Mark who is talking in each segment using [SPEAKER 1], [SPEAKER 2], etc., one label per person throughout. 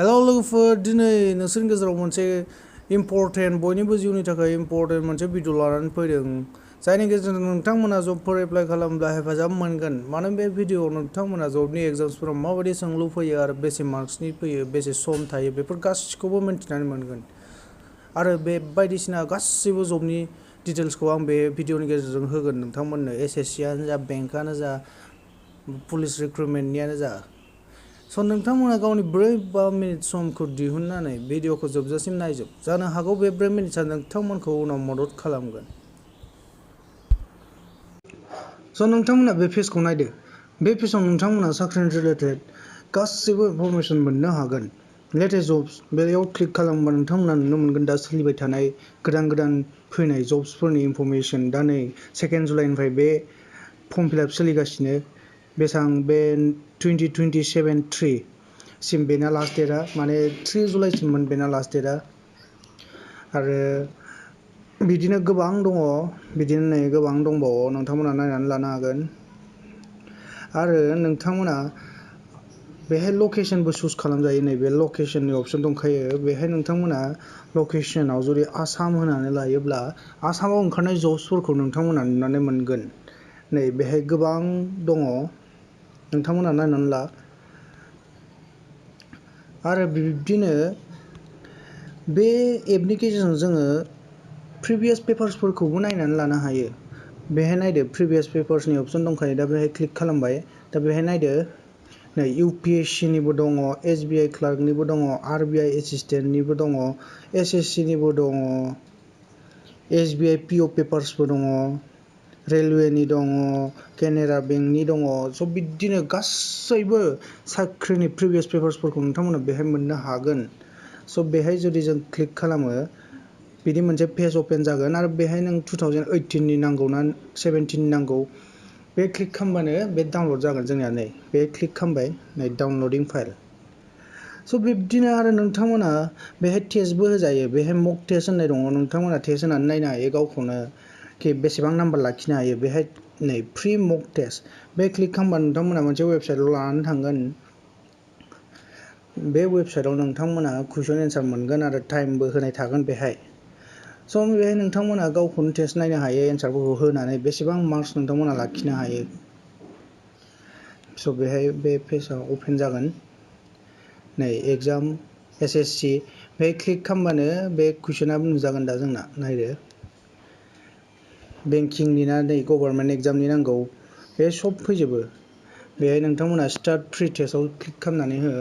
[SPEAKER 1] Hello लोगोफोर दिनै नोंसोरनि गेजेराव मोनसे इम्परटेन्ट बयनिबो जिउनि थाखाय इम्परटेन्ट मोनसे भिडिअ लानानै फैदों जायनि गेजेरजों नोंथांमोना जबफोर एप्लाइ खालामब्ला हेफाजाब मोनगोन मानो बे भिडिअआव नोंथांमोना जबनि एग्जाम्सफोराव माबायदि सोंलु फैयो आरो बेसे मार्क्सनि फैयो बेसे सम थायो बेफोर गासिखौबो मिन्थिनानै मोनगोन आरो बे बायदिसिना गासिबो जबनि डिटेल्सखौ आं बे भिडिअनि गेजेरजों होगोन नोंथांमोननो एसएससियानो जा बेंकआनो जा पुलिस रिक्रुटमेन्टनियानो जा स' नोंथांमोना गावनि 4-5 मिनिट समखौ दिहुननानै भिडिअखौ जोबजासिम नायजोब जानो हागौ बे 4 मिनिटआ नोंथांमोनखौ उनाव मदद खालामगोन। स' नोंथांमोना बे पेजखौ नायदो बे पेजाव नोंथांमोना साख्रिनि रिलेटेड गासिबो इनफरमेसन मोननो हागोन लेटेस्ट जब्स बेयाव क्लिक खालामोबा नोंथांमोना नुनो मोनगोन दा सोलिबाय थानाय गोदान फैनाय जब्सफोरनि इनफरमेसन दा नै 2 जुलाइनिफ्राय बे फर्म फिलआप सोलिगासिनो बेसेबां बे 2027-3 सिम बेना लास्ट डेटआ माने 3 जुलाइसिममोन बेना लास्ट डेटआ आरो बिदिनो गोबां दङ बिदिनो नै गोबां दंबावो नोंथांमोना नायनानै लानो हागोन आरो नोंथांमोना बेहाय लकेसनबो चुज खालामजायो नैबे लकेसननि अपसन दंखायो बेहाय नोंथांमोना लकेसनाव जुदि आसाम होनानै लायोब्ला आसामाव ओंखारनाय जब्सफोरखौ नोंथांमोना नुनानै मोनगोन नै बेहाय गोबां दङ नोंथांमोना नायनानै ला आरो बिब्दिनो बे एपनि गेजेरजों जोङो प्रिभियास पेपार्सफोरखौबो नायनानै लानो हायो बेहाय नायदो प्रिभियास पेपार्सनि अपसन दंखायो दा बेहाय क्लिक खालामबाय दा बेहाय नायदो नै UPSC-निबो दङ SBI क्लार्कनिबो दङ RBI एसिस्टेन्टनिबो दङ SSC-निबो दङ SBI PO पेपार्सबो दङ रेलवेनि दङ केनेरा बेंकनि दङ स' बिदिनो गासैबो साख्रिनि प्रिभियास पेपार्सफोरखौ नोंथांमोना बेहाय मोननो हागोन स' बेहाय जुदि जों क्लिक खालामो बिदि मोनसे पेज अपेन जागोन आरो बेहाय नों 2018नि नांगौ ना 17नि नांगौ बे क्लिक खालामबानो बे डाउनलड जागोन जोंनिया नै बे क्लिक खालामबाय नै डाउनलडिं फाइल स' बिब्दिनो आरो नोंथांमोना बेहाय टेस्टबो होजायो बेहाय मक टेस्ट होननाय दङ नोंथांमोना टेस्ट होनानै नायनो हायो गावखौनो कि बेसेबां नाम्बार लाखिनो हायो बेहाय नै फ्रि मक टेस्ट बे क्लिक खालामबा नोंथांमोना मोनसे वेबसाइटआव लानानै थांगोन बे वेबसाइटआव नोंथांमोना कुइसन एन्सार मोनगोन आरो टाइमबो होनाय थागोन बेहाय स' बेहाय नोंथांमोना गावखौनो टेस्ट नायनो हायो एन्सारफोरखौ होनानै बेसेबां मार्क्स नोंथांमोना लाखिनो हायो स' बेहाय बे पेजआ अपेन जागोन नै एग्जाम SSC बेहाय क्लिक खालामबानो बे कुइसनाबो नुजागोन दा जोंना नायदो बेंकिंनि ना नै गभर्नमेन्ट एग्जामनि नांगौ बे सब फैजोबो बेहाय नोंथांमोना स्टार्ट फ्रि टेस्टआव क्लिक खालामनानै हो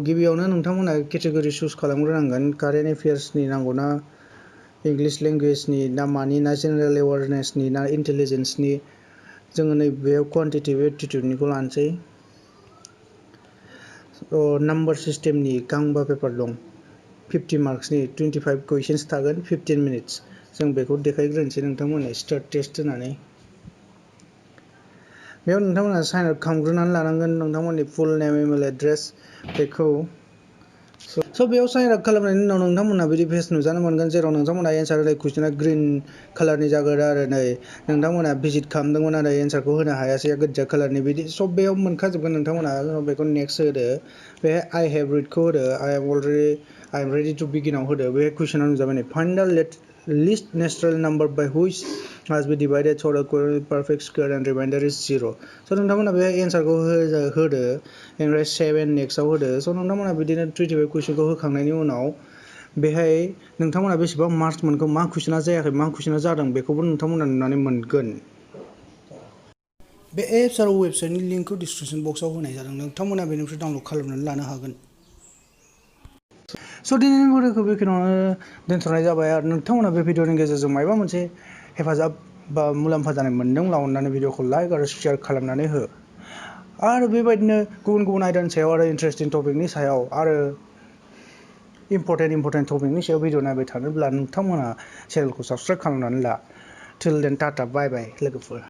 [SPEAKER 1] गिबियावनो नोंथांमोना केटेगरि चुज खालामग्रोनांगोन कारेन्ट एफेयार्सनि नांगौना इंलिश लेंगुवेजनि ना मानि ना जेनेरेल एवारनेसनि ना इन्टेलिजेन्सनि जोङो नैबेयाव क्वान्टिटेटिभ एप्टिटिउडनिखौ लानोसै नाम्बार सिस्टेमनि गांबा पेपार दं 50 मार्क्सनि 25 कुइसन्स थागोन 15 मिनिट्स जों बेखौ देखायग्रोनोसै नोंथांमोननो स्टार्ट टेस्ट होनानै बेयाव नोंथांमोना साइन आउट खालामग्रोनानै लानांगोन नोंथांमोननि फुल नेम इमेल एड्रेस बेखौ स' बेयाव साइन आउट खालामनायनि उनाव नोंथांमोना बिदि पेज नुजानो मोनगोन जेराव नोंथांमोना एन्सार होनाय कुइसना ग्रिन कालारनि जागोन आरो नै नोंथांमोना भिजिट खालामदोंमोन आरो एन्सारखौ होनो हायासै गोजा कालारनि बिदि सब बेयाव मोनखाजोबगोन नोंथांमोना बेखौ नेक्स्ट होदो बेहाय I have readखौ होदो I am ready to begin आव होदो बे कुइसना नुजाबाय नै find the least natural number by which has been divided so the perfect square and remainder is 0 स' नोंथांमोना बे एन्सारखौ होदो ओमफ्राय 7 नेक्स्टआव होदो स' नोंथांमोना बिदिनो 25 कुइसनखौ होखांनायनि उनाव बेहाय नोंथांमोना बेसेबां मार्क्स मोनखो मा कुइसना जायाखै मा कुइसना जादों बेखौबो नोंथांमोना नुनानै मोनगोन बे एप्स आरो वेबसाइटनि लिंकखौ डिसक्रिपसन बक्सआव होनाय जादों नोंथांमोना बेनिफ्राय डाउनलड खालामनानै लानो हागोन स' दिनैनि भिडिअखौ बेखिनियावनो दोनथ'नाय जाबाय आरो नोंथांमोना बे भिडिअनि गेजेरजों माबा मोनसे हेफाजाब बा मुलाम्फा जानाय मोनदोंब्ला अननानै भिडिअखौ लाइक आरो शेयार खालामनानै हो आरो बेबायदिनो गुबुन आयदानि सायाव आरो इन्टारेस्टिं टपिकनि सायाव आरो इम्परटेन्ट टपिकनि सायाव भिडिअ नायबाय थानोब्ला नोंथांमोना चेनेलखौ साबस्क्राइब खालामनानै ला टिल देन टाटा बाय बाय लोगोफोर